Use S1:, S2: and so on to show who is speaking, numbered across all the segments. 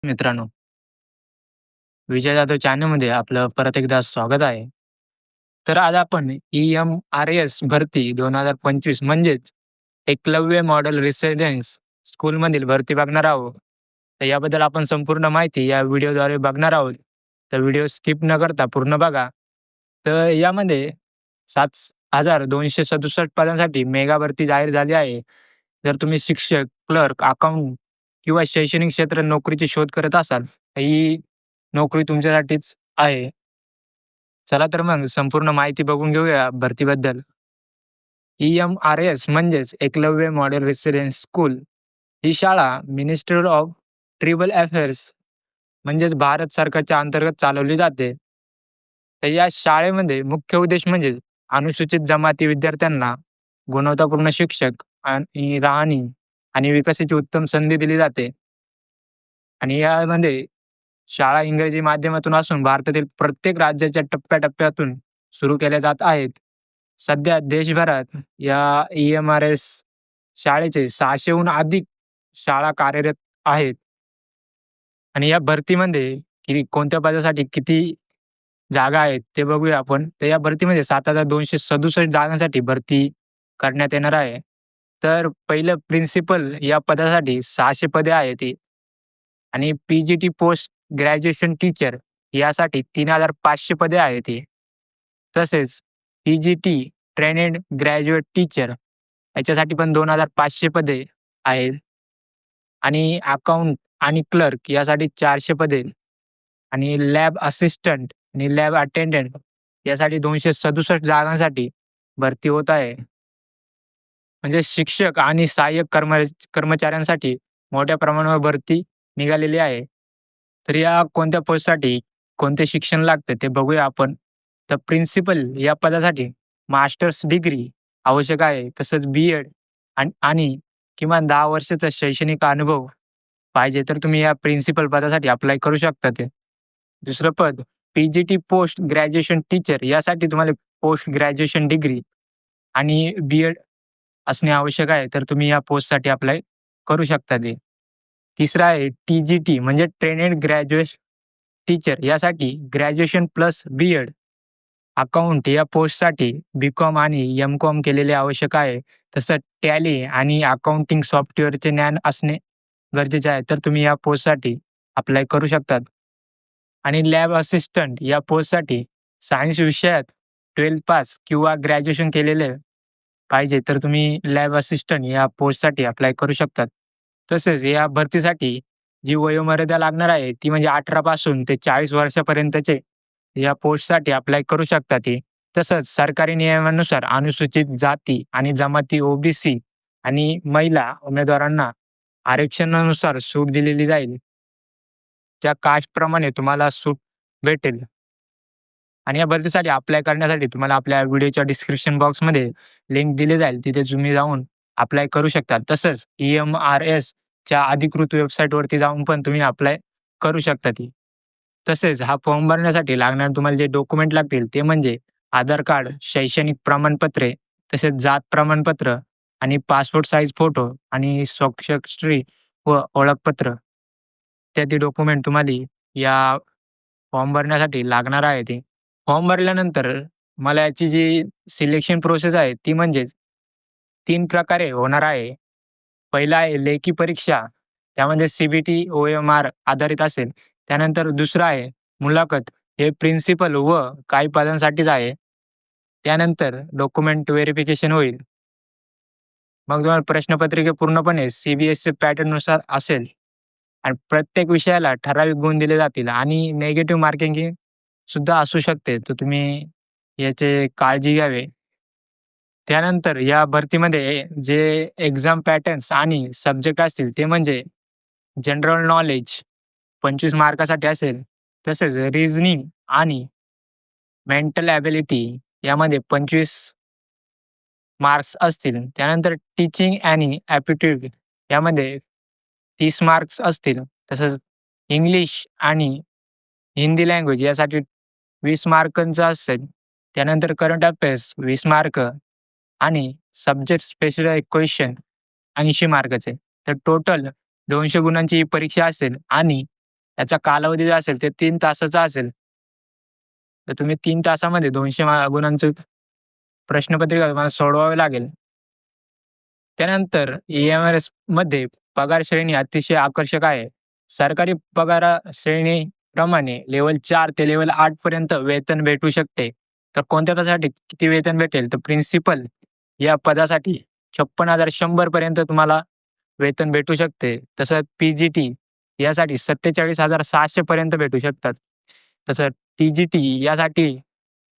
S1: मित्रांनो, विजय जाधव चॅनलमध्ये आपलं परत एकदा स्वागत आहे. तर आज आपण EMRS भरती 2025 म्हणजेच एकलव्य मॉडेल रेसिडेन्स स्कूलमधील भरती बघणार आहोत. तर याबद्दल आपण संपूर्ण माहिती या व्हिडिओद्वारे बघणार आहोत. तर व्हिडिओ स्किप न करता पूर्ण बघा. तर यामध्ये 7,267 पदांसाठी मेगा भरती जाहीर झाली आहे. जर तुम्ही शिक्षक, क्लर्क, अकाउंटंट किंवा शैक्षणिक क्षेत्रात नोकरीची शोध करत असाल, तर ही नोकरी तुमच्यासाठीच आहे. चला तर मग संपूर्ण माहिती बघून घेऊया भरतीबद्दल. EMRS म्हणजेच एकलव्य मॉडेल रेसिडेन्स स्कूल ही शाळा मिनिस्ट्री ऑफ ट्रायबल अफेअर्स म्हणजेच भारत सरकारच्या अंतर्गत चालवली जाते. तर या शाळेमध्ये मुख्य उद्देश म्हणजे अनुसूचित जमाती विद्यार्थ्यांना गुणवत्तापूर्ण शिक्षक आणि राहणी आणि विकासाची उत्तम संधी दिली जाते. आणि यामध्ये शाळा इंग्रजी माध्यमातून असून भारतातील प्रत्येक राज्याच्या टप्प्याटप्प्यातून सुरू केल्या जात आहेत. सध्या देशभरात या EMRS शाळेचे 600हून अधिक शाळा कार्यरत आहेत. आणि या भरतीमध्ये कोणत्या पदासाठी किती जागा आहेत ते बघूया आपण. तर या भरतीमध्ये 7,267 जागांसाठी भरती करण्यात येणार आहे. तर पहिलं प्रिन्सिपल या पदासाठी 600 पदे आहेत ती आणि PGT पोस्ट ग्रॅज्युएशन टीचर यासाठी 3,500 पदे आहेत ती. तसेच PGT ट्रेनेड ग्रॅज्युएट टीचर याच्यासाठी पण 2,500 पदे आहेत आणि अकाउंट आणि क्लर्क यासाठी 400 पदे आणि लॅब असिस्टंट आणि लॅब अटेंडंट यासाठी 267 जागांसाठी भरती होत आहे. म्हणजे शिक्षक आणि सहाय्यक कर्मचाऱ्यांसाठी मोठ्या प्रमाणावर भरती निघालेली आहे. तर या कोणत्या पोस्टसाठी कोणते शिक्षण लागतं ते बघूया आपण. तर प्रिन्सिपल या पदासाठी मास्टर्स डिग्री आवश्यक आहे. तसंच B.Ed आणि किमान 10 वर्षाचा शैक्षणिक अनुभव पाहिजे, तर तुम्ही या प्रिन्सिपल पदासाठी अप्लाय करू शकता ते. दुसरं पद PGT पोस्ट ग्रॅज्युएशन टीचर यासाठी तुम्हाला पोस्ट ग्रॅज्युएशन डिग्री आणि B.Ed असणे आवश्यक आहे. तर तुम्ही या पोस्टसाठी अप्लाय करू शकता ते. तिसरा आहे TGT म्हणजे ट्रेनेड ग्रॅज्युएट टीचर यासाठी ग्रॅज्युएशन प्लस B.Ed. अकाउंट या पोस्टसाठी B.Com आणि M.Com केलेले आवश्यक आहे. तसं टॅली आणि अकाउंटिंग सॉफ्टवेअरचे ज्ञान असणे गरजेचे आहे. तर तुम्ही या पोस्टसाठी अप्लाय करू शकतात. आणि लॅब असिस्टंट या पोस्टसाठी सायन्स विषयात 12th पास किंवा ग्रॅज्युएशन केलेले पाहिजे, तर तुम्ही लॅब असिस्टंट या पोस्टसाठी अप्लाय करू शकतात. तसेच या भरतीसाठी जी वयोमर्यादा लागणार आहे ती म्हणजे 18 पासून ते 40 वर्षापर्यंतचे या पोस्टसाठी अप्लाय करू शकता ती. तसंच सरकारी नियमानुसार अनुसूचित जाती आणि जमाती OBC आणि महिला उमेदवारांना आरक्षणानुसार सूट दिलेली जाईल. त्या कास्टप्रमाणे तुम्हाला सूट भेटेल. आणि या भरतीसाठी अप्लाय करण्यासाठी तुम्हाला आपल्या व्हिडिओच्या डिस्क्रिप्शन बॉक्समध्ये लिंक दिली जाईल. तिथे तुम्ही जाऊन अप्लाय करू शकता. तसंच EMRSच्या अधिकृत वेबसाईटवरती जाऊन पण तुम्ही अप्लाय करू शकता ती. तसेच हा फॉर्म भरण्यासाठी लागणारे तुम्हाला जे डॉक्युमेंट लागतील ते म्हणजे आधार कार्ड, शैक्षणिक प्रमाणपत्रे, तसेच जात प्रमाणपत्र आणि पासपोर्ट साइज फोटो आणि स्वाक्षरी व ओळखपत्र इत्यादी डॉक्युमेंट तुम्हाला या फॉर्म भरण्यासाठी लागणार आहे ते. फॉर्म भरल्यानंतर मला याची जी सिलेक्शन प्रोसेस आहे ती म्हणजेच 3 प्रकारे होणार आहे. पहिला आहे लेखी परीक्षा, त्यामध्ये CBT, OMR आधारित असेल. त्यानंतर दुसरं आहे मुलाखत, हे प्रिन्सिपल व काही पदांसाठीच आहे. त्यानंतर डॉक्युमेंट व्हेरिफिकेशन होईल. मग तुम्हाला प्रश्नपत्रिका पूर्णपणे CBSE पॅटर्ननुसार असेल आणि प्रत्येक विषयाला ठराविक गुण दिले जातील आणि निगेटिव्ह मार्किंग सुद्धा असू शकते. तर तुम्ही याची काळजी घ्यावी. त्यानंतर या भरतीमध्ये जे एक्झाम पॅटर्न्स आणि सब्जेक्ट असतील ते म्हणजे जनरल नॉलेज 25 मार्कासाठी असेल. तसेच रिझनिंग आणि मेंटल एबिलिटी यामध्ये 25 मार्क्स असतील. त्यानंतर टीचिंग आणि ॲप्टिट्यूड यामध्ये 30 मार्क्स असतील. तसंच इंग्लिश आणि हिंदी लँग्वेज यासाठी 20 मार्कांचा असेल. त्यानंतर करंट अफेअर्स 20 मार्क आणि सब्जेक्ट स्पेसिफिक क्वेश्चन 80 मार्काचे. तर टोटल 200 गुणांची ही परीक्षा असेल आणि याचा कालावधी जो असेल ते 3 तासाचा असेल. तर तुम्ही 3 तासामध्ये 200 गुणांचं प्रश्नपत्रिका तुम्हाला सोडवावी लागेल. त्यानंतर ई-एम-आय-एसमध्ये पगार श्रेणी अतिशय आकर्षक आहे. सरकारी पगार श्रेणीप्रमाणे लेव्हल 4 ते लेव्हल 8 पर्यंत वेतन भेटू शकते. तर कोणत्या पदासाठी किती वेतन भेटेल? तर प्रिन्सिपल या पदासाठी 56,100 पर्यंत तुम्हाला वेतन भेटू शकते. तसं पी-जी-टी यासाठी 47,600 पर्यंत भेटू शकतात. तसं टी-जी-टी यासाठी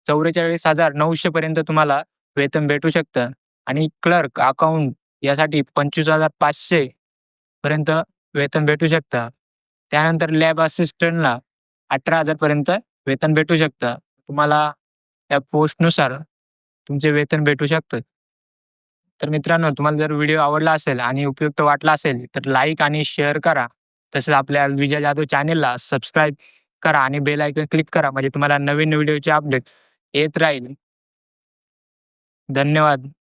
S1: 44,900 पर्यंत तुम्हाला वेतन भेटू शकतं आणि क्लर्क, अकाउंट यासाठी 25,500 पर्यंत वेतन भेटू शकतं. त्यानंतर लॅब असिस्टंटला 18,000 पर्यंत वेतन भेटू शकतं. तुम्हाला त्या पोस्टनुसार तुमचे वेतन भेटू शकतं. तर मित्रांनो, तुम्हाला जर व्हिडिओ आवडला असेल आणि उपयुक्त वाटला असेल, तर लाईक आणि शेअर करा. तसेच आपल्या विजय जाधव चॅनेलला सबस्क्राईब करा आणि बेल आयकॉन क्लिक करा. म्हणजे तुम्हाला नवीन व्हिडिओचे अपडेट येत राहील. धन्यवाद.